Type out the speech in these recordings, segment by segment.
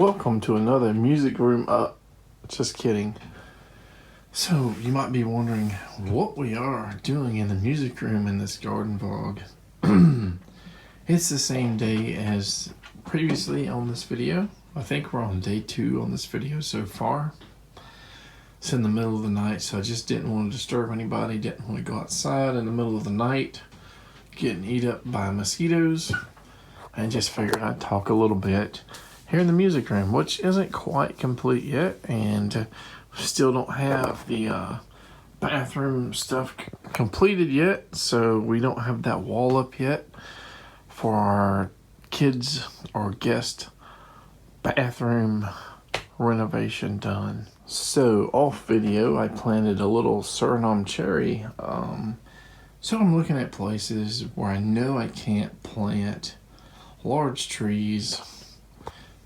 Welcome to another music room just kidding. So you might be wondering what we are doing in the music room in this garden vlog. It's the same day as previously on this video. I think we're on day 2 on this video so far. It's in the middle of the night, so I just didn't want to disturb anybody, didn't want to go outside in the middle of the night getting eat up by mosquitoes, and just figured I'd talk a little bit here in the music room, which isn't quite complete yet, and still don't have the bathroom stuff completed yet, so we don't have that wall up yet for our kids or guest bathroom renovation done. So off video, I planted a little Suriname cherry. So I'm looking at places where I know I can't plant large trees,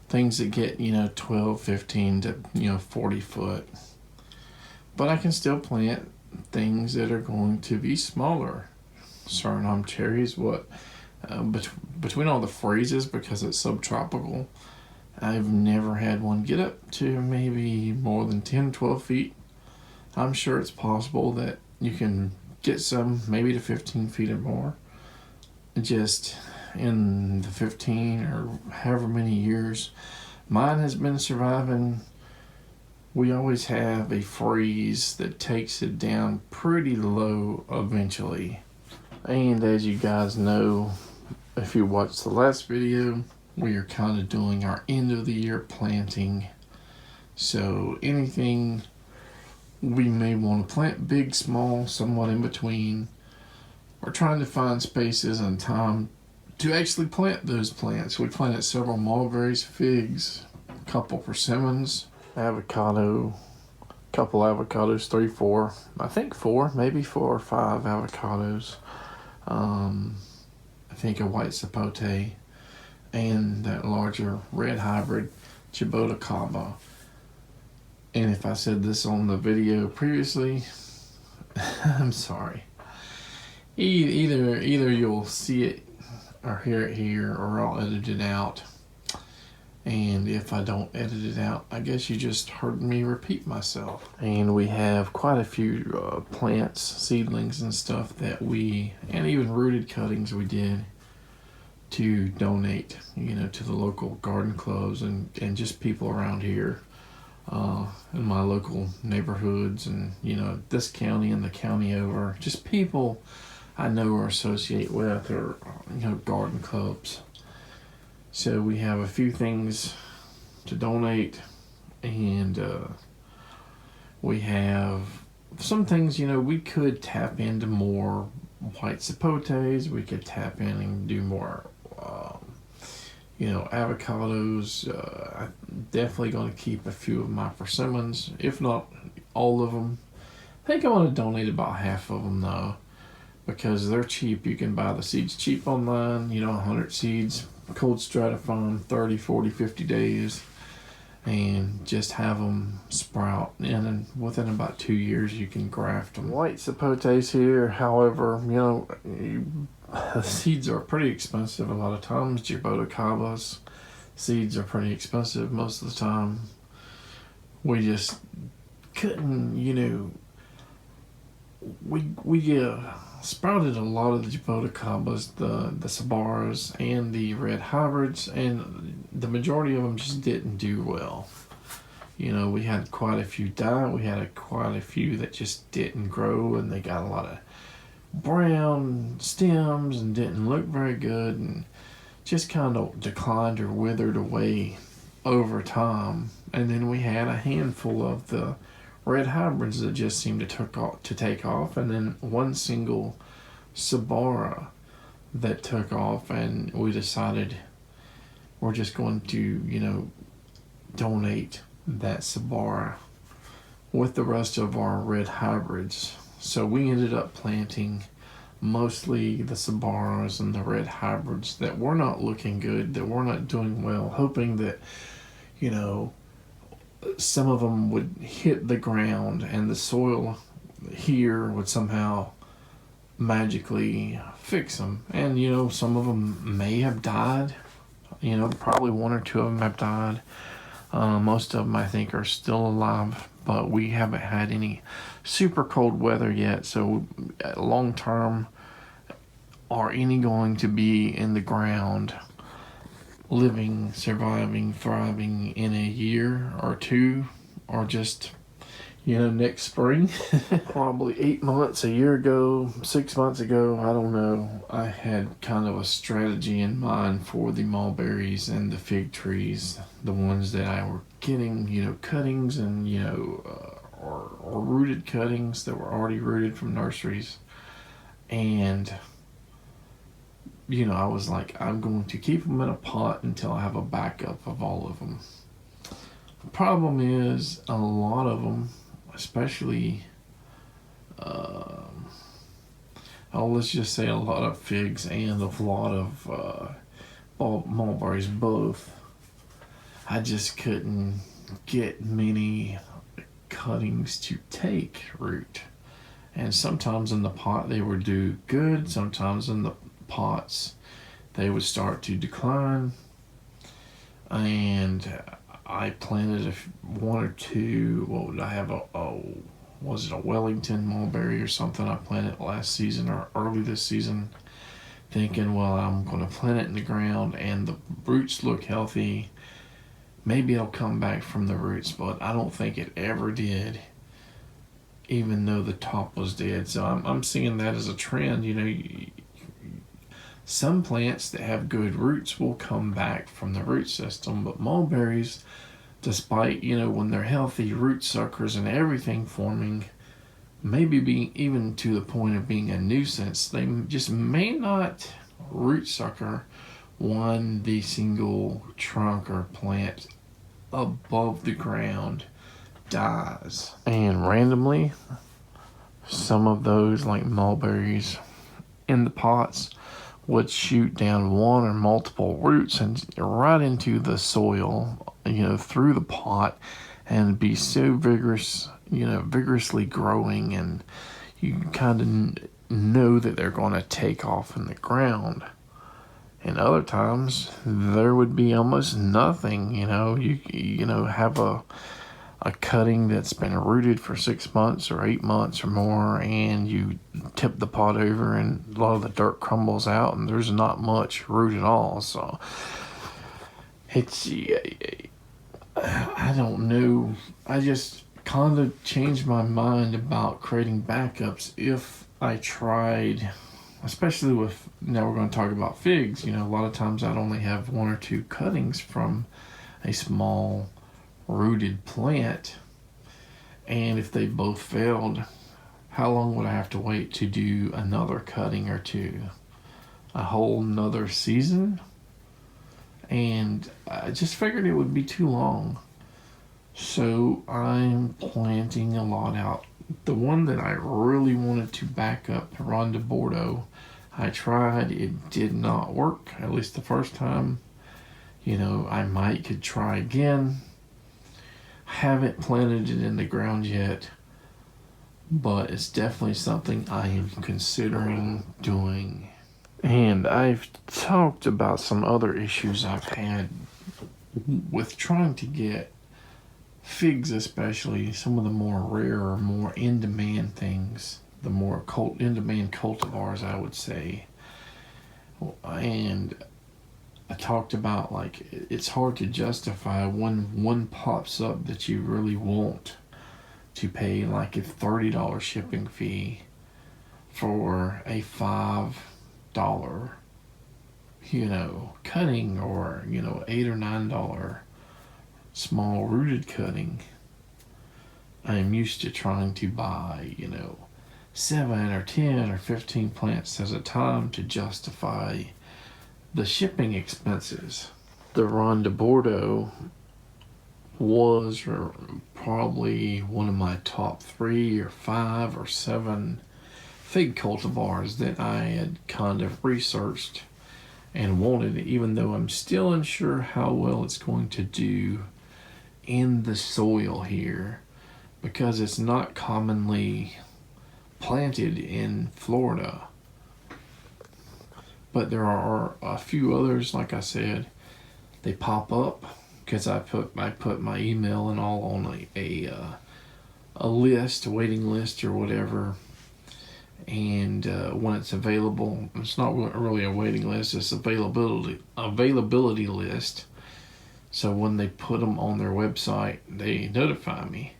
things that get 12, 15 to 40 foot, but I can still plant things that are going to be smaller. Suriname cherries, between all the freezes, because it's subtropical, I've never had one get up to maybe more than 10, 12 feet. I'm sure it's possible that you can get some maybe to 15 feet or more, just in the 15 or however many years mine has been surviving. We always have a freeze that takes it down pretty low eventually. And as you guys know, if you watched the last video, we are kind of doing our end of the year planting. So anything we may want to plant, big, small, somewhat in between, we're trying to find spaces and time to actually plant those plants. We planted several mulberries, figs, a couple persimmons, avocado, couple avocados, 3, 4, I think 4, maybe 4 or 5 avocados. I think a white sapote, and that larger red hybrid Jaboticaba. And if I said this on the video previously, I'm sorry. Either you'll see it or hear it here, or I'll edit it out. And if I don't edit it out, I guess you just heard me repeat myself. And we have quite a few plants, seedlings and stuff that and even rooted cuttings we did to donate, to the local garden clubs and just people around here in my local neighborhoods, and this county and the county over, just people I know or associate with, or garden clubs. So we have a few things to donate, and we have some things, we could tap into more white sapotes. We could tap in and do more avocados. I'm definitely going to keep a few of my persimmons, if not all of them. I think I want to donate about half of them though, because they're cheap. You can buy the seeds cheap online, 100 seeds, cold stratifying, 30, 40, 50 days, and just have them sprout. And within about 2 years, you can graft them. White sapotes here, however, the seeds are pretty expensive a lot of times. Jaboticaba's seeds are pretty expensive most of the time. We just couldn't, we sprouted a lot of the Jaboticabas, the Sabaras, and the red hybrids, and the majority of them just didn't do well. We had quite a few die. We had quite a few that just didn't grow, and they got a lot of brown stems and didn't look very good, and just kind of declined or withered away over time. And then we had a handful of the red hybrids that just seemed to take off, and then one single Sabara that took off, and we decided we're just going to donate that Sabara with the rest of our red hybrids. So we ended up planting mostly the Sabaras and the red hybrids that were not looking good, that were not doing well, hoping that some of them would hit the ground and the soil here would somehow magically fix them. And some of them may have died, probably 1 or 2 of them have died. Most of them, I think, are still alive, but we haven't had any super cold weather yet. So, long term, are any going to be in the ground, living, surviving, thriving in a year or two, or just next spring? Probably 8 months, a year ago, 6 months ago, I don't know. I had kind of a strategy in mind for the mulberries and the fig trees, the ones that I were getting, cuttings and, or rooted cuttings that were already rooted from nurseries. And, I was like, I'm going to keep them in a pot until I have a backup of all of them. The problem is, a lot of them, especially, let's just say a lot of figs and a lot of mulberries both, I just couldn't get many cuttings to take root. And sometimes in the pot they would do good, sometimes in the pots they would start to decline. And I planted one or two. What would I have? Was it a Wellington mulberry or something? I planted last season or early this season, thinking, well, I'm going to plant it in the ground and the roots look healthy. Maybe it'll come back from the roots, but I don't think it ever did, even though the top was dead. So I'm seeing that as a trend. Some plants that have good roots will come back from the root system, but mulberries, despite, when they're healthy, root suckers and everything forming, maybe being even to the point of being a nuisance, they just may not root sucker the single trunk or plant above the ground dies. And randomly, some of those, like mulberries in the pots, would shoot down one or multiple roots and right into the soil, through the pot, and be so vigorously growing, and you kind of know that they're going to take off in the ground. And other times there would be almost nothing. You have a cutting that's been rooted for 6 months or 8 months or more, and you tip the pot over and a lot of the dirt crumbles out and there's not much root at all. So it's, I don't know. I just kind of changed my mind about creating backups if I tried, especially with, now we're going to talk about figs. A lot of times I'd only have one or two cuttings from a small rooted plant, and if they both failed, how long would I have to wait to do another cutting or two? A whole nother season? And I just figured it would be too long. So I'm planting a lot out. The one that I really wanted to back up, Ronda Bordeaux, I tried, it did not work, at least the first time. I could try again. Haven't planted it in the ground yet, but it's definitely something I am considering doing. And I've talked about some other issues I've had with trying to get figs, especially some of the more rare, more in-demand things, the more in-demand cultivars, I would say. And I talked about, like, it's hard to justify when one pops up that you really want to pay like a $30 shipping fee for a $5, cutting, or, $8 or $9 small rooted cutting. I am used to trying to buy, 7 or 10 or 15 plants at a time to justify the shipping expenses. The Ronda Bordeaux was probably one of my top 3 or 5 or 7 fig cultivars that I had kind of researched and wanted, even though I'm still unsure how well it's going to do in the soil here, because it's not commonly planted in Florida. But there are a few others, like I said, they pop up, because I put my email and all on a list, a waiting list or whatever. And when it's available, it's not really a waiting list; it's availability list. So when they put them on their website, they notify me.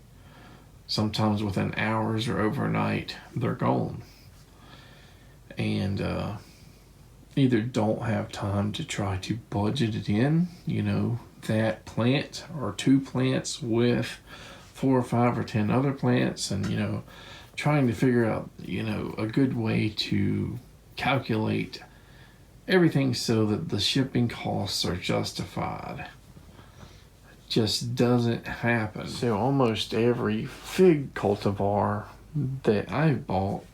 Sometimes within hours or overnight, they're gone. And either don't have time to try to budget it in, that plant or 2 plants with 4 or 5 or 10 other plants, and trying to figure out a good way to calculate everything so that the shipping costs are justified. Just doesn't happen. So almost every fig cultivar that I bought,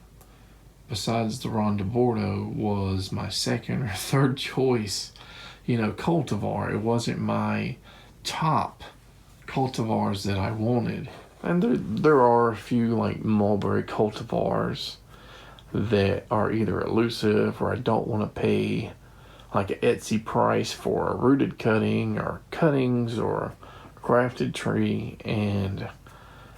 besides the Ronda Bordeaux, was my second or third choice, cultivar. It wasn't my top cultivars that I wanted. And there are a few like mulberry cultivars that are either elusive or I don't want to pay like an Etsy price for a rooted cutting or cuttings or grafted tree, and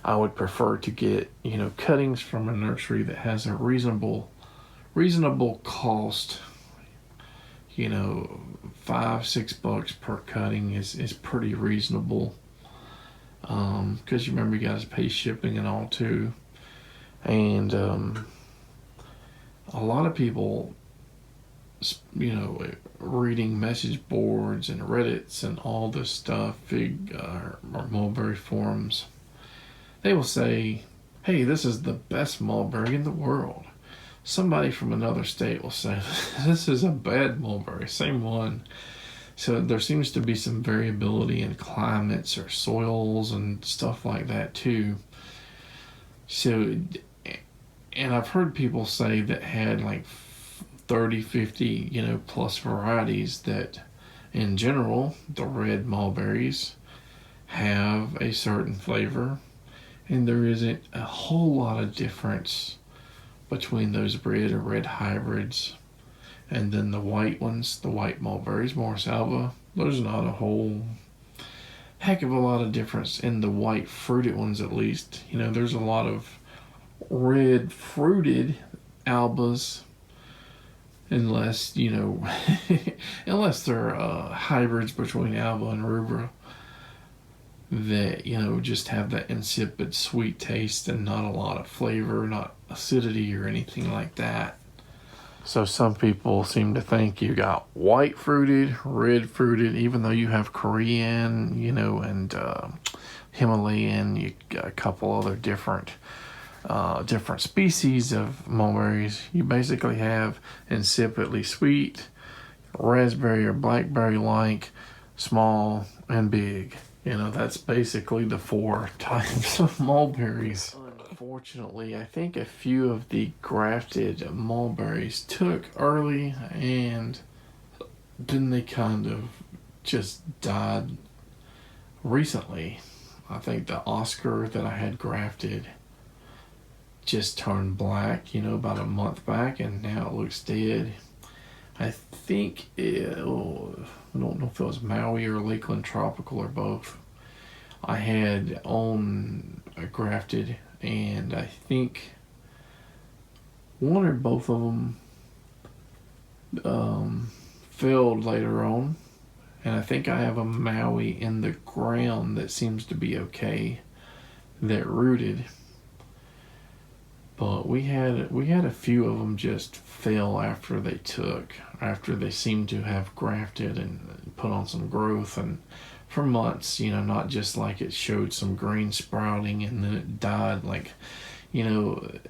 I would prefer to get cuttings from a nursery that has a reasonable cost. $5-6 per cutting is pretty reasonable, because you remember you guys pay shipping and all too. And a lot of people, reading message boards and Reddits and all this stuff, fig or mulberry forums, they will say, hey, this is the best mulberry in the world. Somebody from another state will say, this is a bad mulberry, same one. So there seems to be some variability in climates or soils and stuff like that too. So, and I've heard people say that had like 30, 50, plus varieties, that in general, the red mulberries have a certain flavor, and there isn't a whole lot of difference between those red or red hybrids and then the white ones, the white mulberries, Morris Alba. There's not a whole heck of a lot of difference in the white fruited ones, at least. There's a lot of red fruited Albas, unless unless they're hybrids between Alba and Rubra that just have that insipid sweet taste and not a lot of flavor, not acidity or anything like that. So some people seem to think you got white fruited, red fruited, even though you have Korean, and Himalayan. You got a couple other different species of mulberries. You basically have insipidly sweet, raspberry or blackberry like, small, and big. That's basically the 4 types of mulberries. Unfortunately, I think a few of the grafted mulberries took early, and then they kind of just died recently. I think the Oscar that I had grafted just turned black, about a month back, and now it looks dead. I think I don't know if it was Maui or Lakeland Tropical or both. I had on grafted, and I think one or both of them failed later on, and I think I have a Maui in the ground that seems to be okay, that rooted. But we had a few of them just fail after they seemed to have grafted and put on some growth, and for months, not just like it showed some green sprouting and then it died. Like, a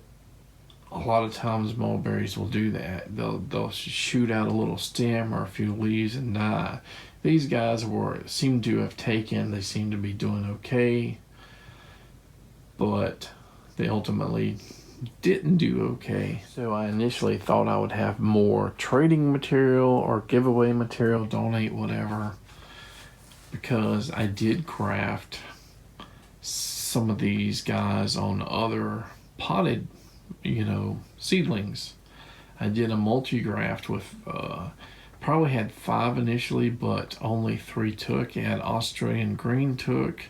lot of times mulberries will do that. They'll shoot out a little stem or a few leaves and die. These guys seem to have taken. They seem to be doing okay, but they ultimately didn't do okay. So I initially thought I would have more trading material or giveaway material, donate, whatever, because I did graft some of these guys on other potted, seedlings. I did a multi-graft with probably had 5 initially, but only 3 took. It had Australian Green took,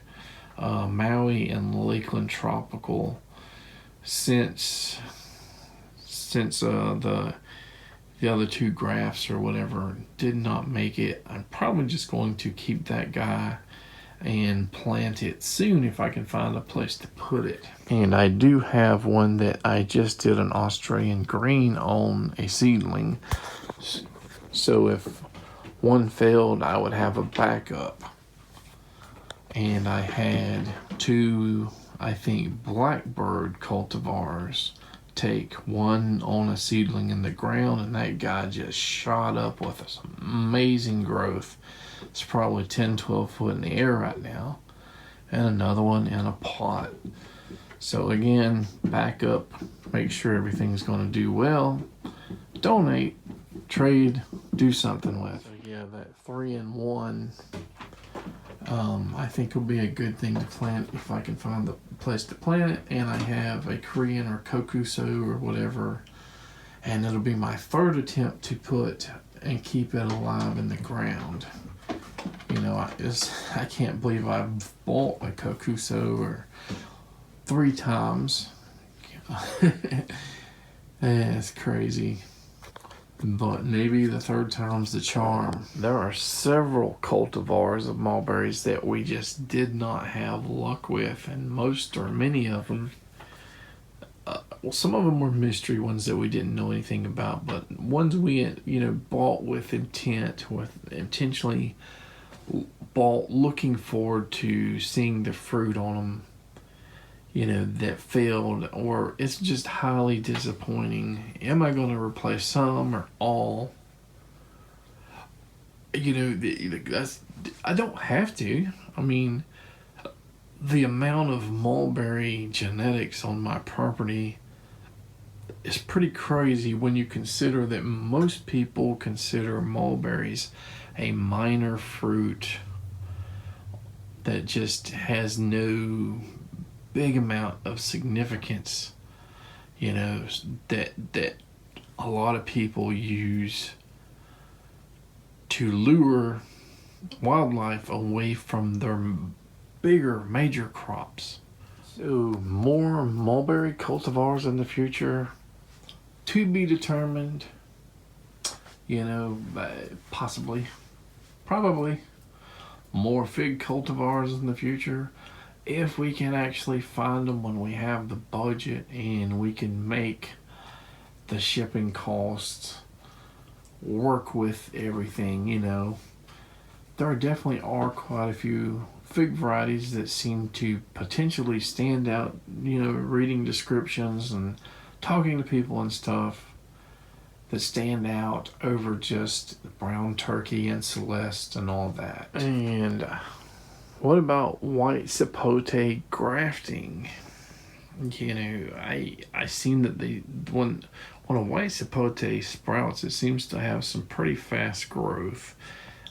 Maui, and Lakeland Tropical. Since the other 2 grafts or whatever did not make it, I'm probably just going to keep that guy and plant it soon if I can find a place to put it. And I do have one that I just did an Australian Green on a seedling. So if one failed, I would have a backup. And I had 2, I think, Blackbird cultivars take, one on a seedling in the ground, and that guy just shot up with some amazing growth. It's probably 10-12 foot in the air right now, and another one in a pot. So again, back up, make sure everything's going to do well, donate, trade, do something with. So yeah, that 3-in-1 I think will be a good thing to plant if I can find the place to plant it. And I have a Korean or Kokuso or whatever, and it'll be my 3rd attempt to put and keep it alive in the ground. You know, I can't believe I've bought a Kokuso or 3 times. It's crazy. But maybe the 3rd time's the charm. There are several cultivars of mulberries that we just did not have luck with, and most or many of them, well, some of them were mystery ones that we didn't know anything about, but ones we, bought with intent, with intentionally bought looking forward to seeing the fruit on them, that failed, or it's just highly disappointing. Am I going to replace some or all? I don't have to. I mean, the amount of mulberry genetics on my property is pretty crazy when you consider that most people consider mulberries a minor fruit that just has no big amount of significance, that a lot of people use to lure wildlife away from their bigger major crops. So more mulberry cultivars in the future, to be determined, possibly, probably more fig cultivars in the future, if we can actually find them when we have the budget and we can make the shipping costs work with everything. There definitely are quite a few fig varieties that seem to potentially stand out, reading descriptions and talking to people and stuff, that stand out over just brown turkey and Celeste and all that. And what about white sapote grafting? I seen that when a white sapote sprouts, it seems to have some pretty fast growth.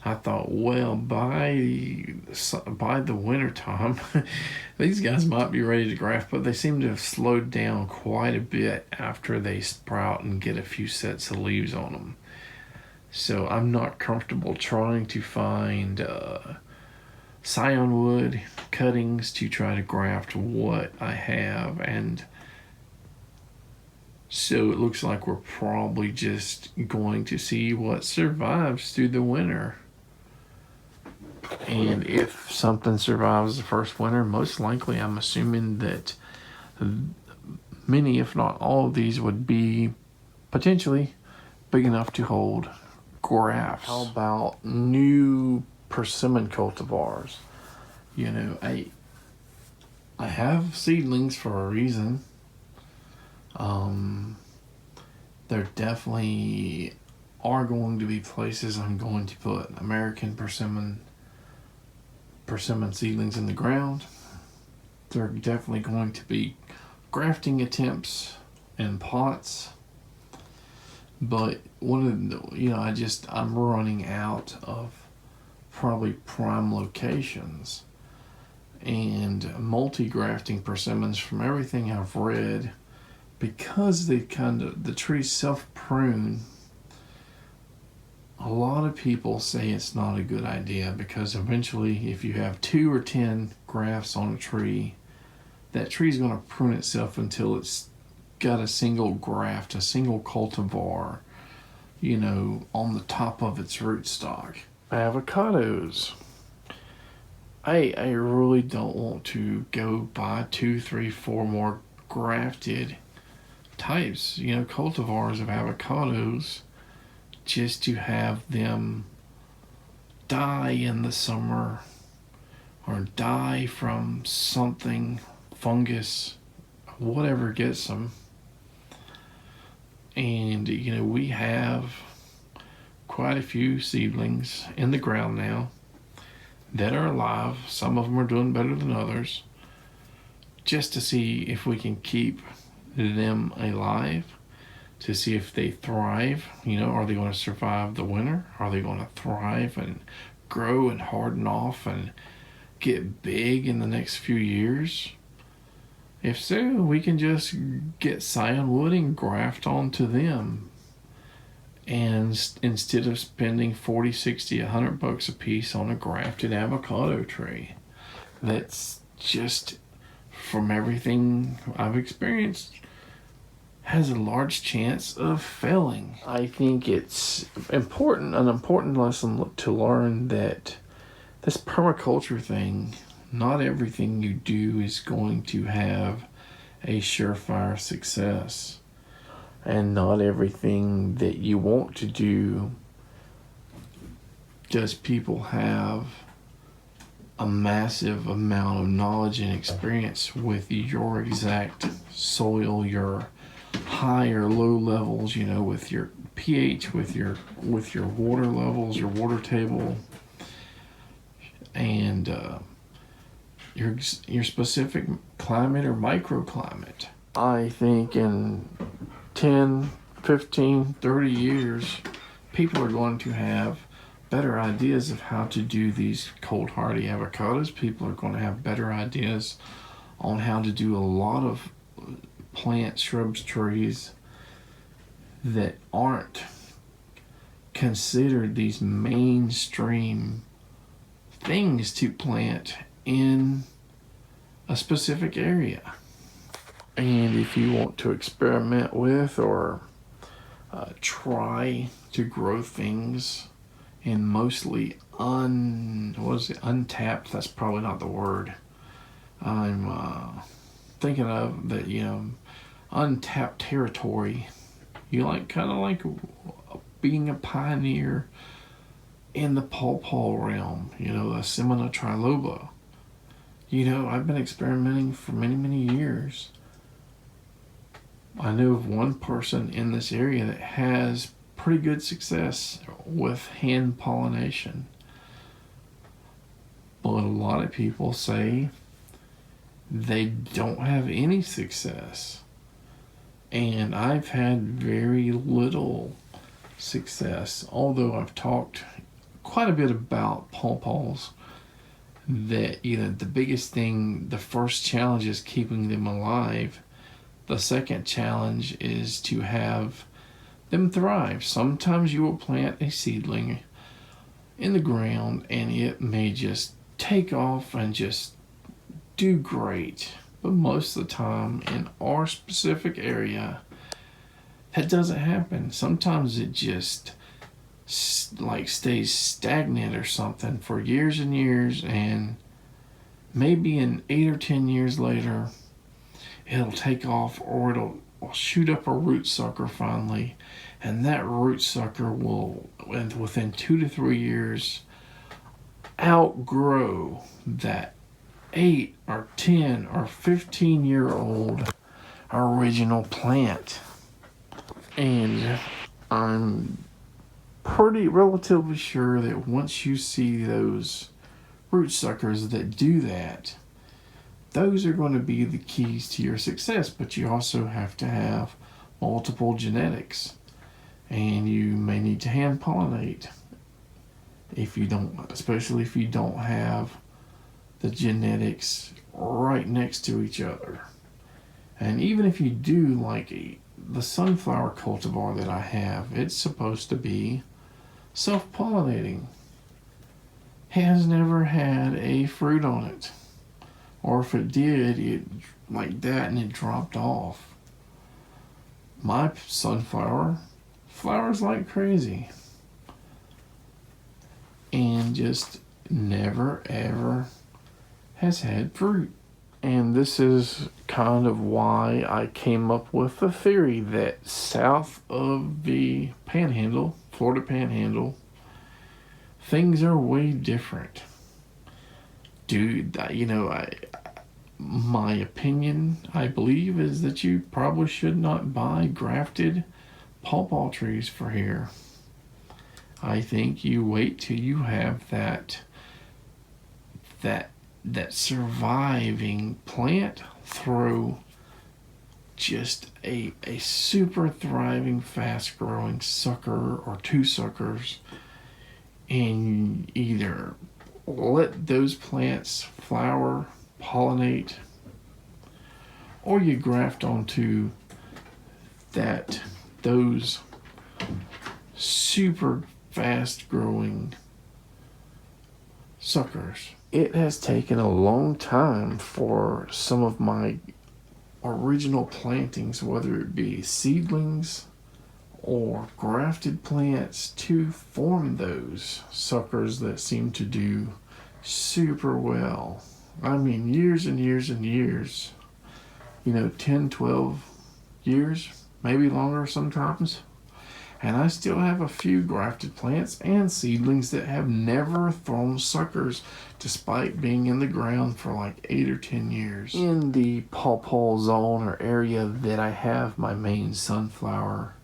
I thought, well, by the winter time, these guys might be ready to graft, but they seem to have slowed down quite a bit after they sprout and get a few sets of leaves on them. So I'm not comfortable trying to find scionwood cuttings to try to graft what I have, and so it looks like we're probably just going to see what survives through the winter. And if something survives the first winter, most likely I'm assuming that many, if not all of these, would be potentially big enough to hold grafts. How about new persimmon cultivars? I have seedlings for a reason. There definitely are going to be places I'm going to put American persimmon seedlings in the ground. There are definitely going to be grafting attempts in pots, but I'm running out of probably prime locations, and multi-grafting persimmons, from everything I've read, because the trees self-prune a lot of people say it's not a good idea because eventually, if you have 2 or 10 grafts on a tree, that tree's going to prune itself until it's got a single graft, a single cultivar, on the top of its rootstock. Avocados. I really don't want to go buy 2, 3, 4 more grafted types, cultivars of avocados, just to have them die in the summer or die from something, fungus, whatever gets them. And we have quite a few seedlings in the ground now that are alive. Some of them are doing better than others, just to see if we can keep them alive, to see if they thrive. Are they going to survive the winter? Are they going to thrive and grow and harden off and get big in the next few years? If so, we can just get scion wood and graft onto them. And instead of spending 40, 60, $100 a piece on a grafted avocado tree, that's just, from everything I've experienced, has a large chance of failing. I think it's an important lesson to learn that this permaculture thing, not everything you do is going to have a surefire success. And not everything that you want to do does people have a massive amount of knowledge and experience with your exact soil, your high or low levels, with your pH, with your water levels, your water table, and your specific climate or microclimate. I think in 10, 15, 30 years, people are going to have better ideas of how to do these cold hardy avocados. People are going to have better ideas on how to do a lot of plants, shrubs, trees that aren't considered these mainstream things to plant in a specific area. And if you want to experiment with or try to grow things in mostly untapped, that's probably not the word I'm thinking of, that untapped territory, you kind of like being a pioneer in the pawpaw realm, the Semina triloba. I've been experimenting for many, many years. I know of one person in this area that has pretty good success with hand pollination. But a lot of people say they don't have any success. And I've had very little success, although I've talked quite a bit about pawpaws, that the biggest thing, the first challenge is keeping them alive. The second challenge is to have them thrive. Sometimes you will plant a seedling in the ground and it may just take off and just do great. But most of the time in our specific area, that doesn't happen. Sometimes it just stays stagnant or something for years and years, and maybe in 8 or 10 years later, it'll take off, or it'll shoot up a root sucker finally, and that root sucker will, within 2 to 3 years, outgrow that 8 or 10 or 15-year-old original plant. And I'm relatively sure that once you see those root suckers that do that, those are going to be the keys to your success. But you also have to have multiple genetics, and you may need to hand pollinate especially if you don't have the genetics right next to each other. And even if you do, the sunflower cultivar that I have, it's supposed to be self-pollinating, has never had a fruit on it. Or if it did, it like that and it dropped off. My sunflower flowers like crazy and just never ever has had fruit. And this is kind of why I came up with the theory that south of the panhandle, Florida panhandle, things are way different. Dude, my opinion, I believe, is that you probably should not buy grafted pawpaw trees for here. I think you wait till you have that surviving plant through just a super thriving, fast growing sucker or two suckers, and either let those plants flower, pollinate, or you graft onto those super fast growing suckers. It has taken a long time for some of my original plantings, whether it be seedlings or grafted plants, to form those suckers that seem to do super well. I mean, years and years and years. 10, 12 years, maybe longer sometimes. And I still have a few grafted plants and seedlings that have never thrown suckers despite being in the ground for like 8 or 10 years. In the pawpaw zone or area that I have my main sunflower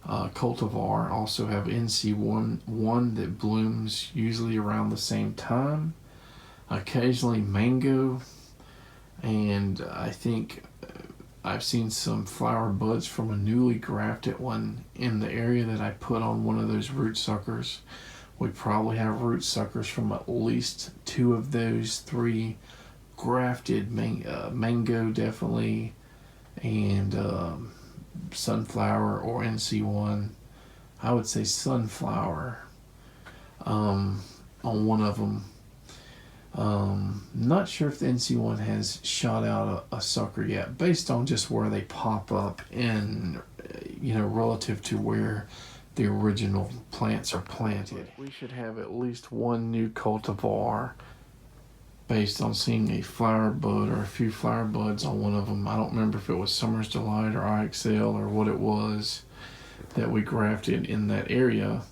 cultivar, I also have NC1 that blooms usually around the same time. Occasionally mango, and I think I've seen some flower buds from a newly grafted one in the area that I put on one of those root suckers. We probably have root suckers from at least 2 of those 3 grafted mango definitely, and sunflower or NC1. I would say sunflower on one of them. Not sure if the NC1 has shot out a sucker yet, based on just where they pop up in, relative to where the original plants are planted. We should have at least one new cultivar based on seeing a flower bud or a few flower buds on one of them. I don't remember if it was Summer's Delight or IXL or what it was that we grafted in that area.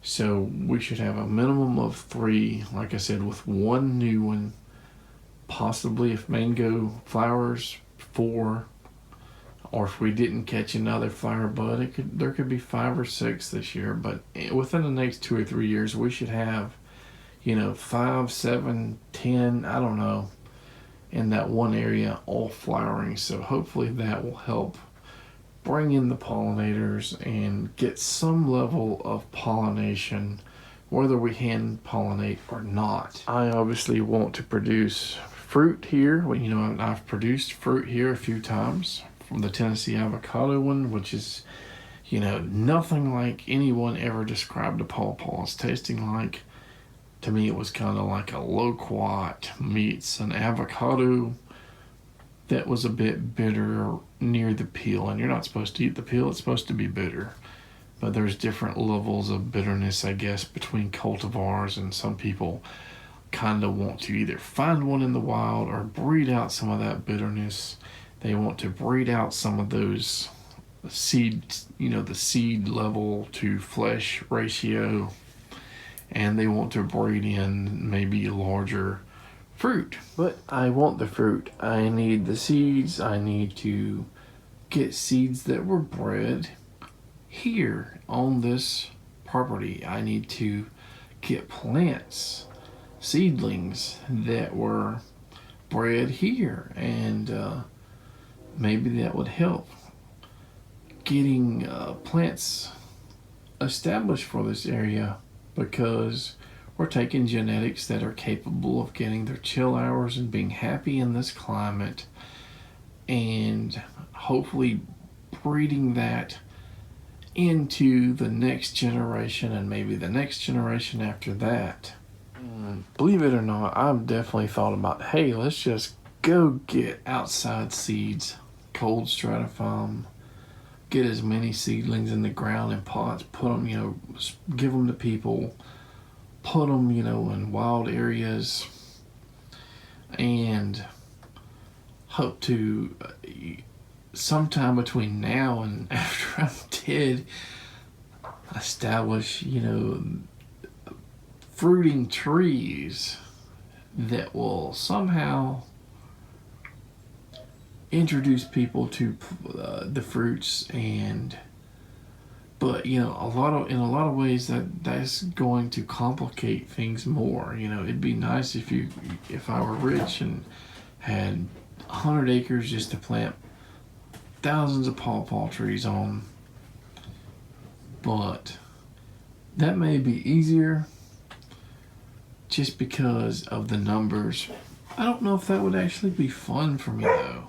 So we should have a minimum of 3, like I said, with one new one, possibly if mango flowers 4, or if we didn't catch another flower bud, there could be 5 or 6 this year. But within the next 2 or 3 years, we should have, 5, 7, 10, I don't know, in that one area all flowering. So hopefully that will help bring in the pollinators and get some level of pollination, whether we hand pollinate or not. I obviously want to produce fruit here. I've produced fruit here a few times from the Tennessee avocado one, which is, nothing like anyone ever described a pawpaw as tasting like. To me, it was kind of like a loquat meets an avocado that was a bit bitter near the peel, and you're not supposed to eat the peel, it's supposed to be bitter. But there's different levels of bitterness, I guess, between cultivars, and some people kind of want to either find one in the wild or breed out some of that bitterness. They want to breed out some of those seeds, the seed level to flesh ratio, and they want to breed in maybe larger fruit. But I want the fruit. I need the seeds. I need to get seeds that were bred here on this property. I need to get plants, seedlings that were bred here, and maybe that would help getting plants established for this area, because we're taking genetics that are capable of getting their chill hours and being happy in this climate, and hopefully breeding that into the next generation and maybe the next generation after that. And believe it or not, I've definitely thought about, hey, let's just go get outside seeds, cold stratify them, get as many seedlings in the ground in pots, put them, give them to people, put them, in wild areas, and hope to sometime between now and after I'm dead establish, fruiting trees that will somehow introduce people to the fruits. And but in a lot of ways that's going to complicate things more. It'd be nice if I were rich and had 100 acres just to plant thousands of pawpaw trees on, but that may be easier just because of the numbers. I don't know if that would actually be fun for me though.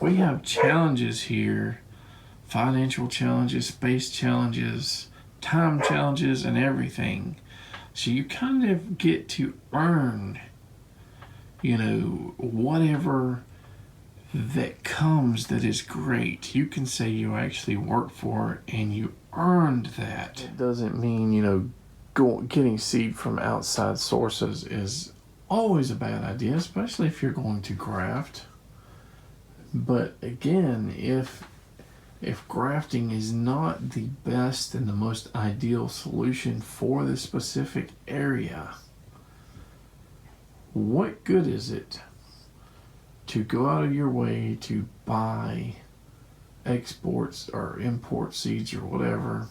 We have challenges here, financial challenges, space challenges, time challenges, and everything. So you kind of get to earn, whatever that comes that is great. You can say you actually worked for it and you earned that. It doesn't mean, getting seed from outside sources is always a bad idea, especially if you're going to graft. But again, if grafting is not the best and the most ideal solution for this specific area, what good is it to go out of your way to buy exports or import seeds or whatever,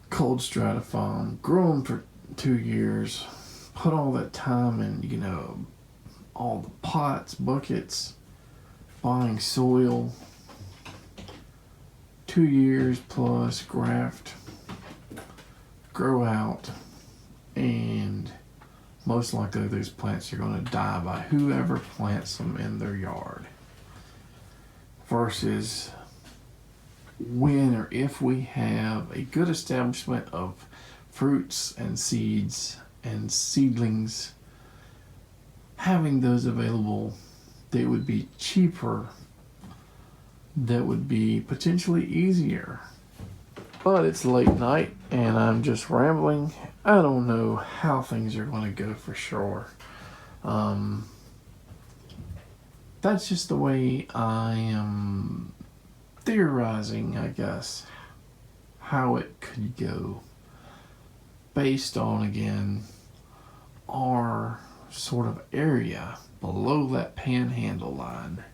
cold stratify them, grow them for 2 years, put all that time in, all the pots, buckets, buying soil, 2 years plus graft, grow out, and most likely those plants are going to die by whoever plants them in their yard. Versus when or if we have a good establishment of fruits and seeds and seedlings, having those available, they would be cheaper, that would be potentially easier. But it's late night and I'm just rambling. I don't know how things are going to go for sure. That's just the way I am theorizing, I guess, how it could go based on, again, our sort of area below that panhandle line.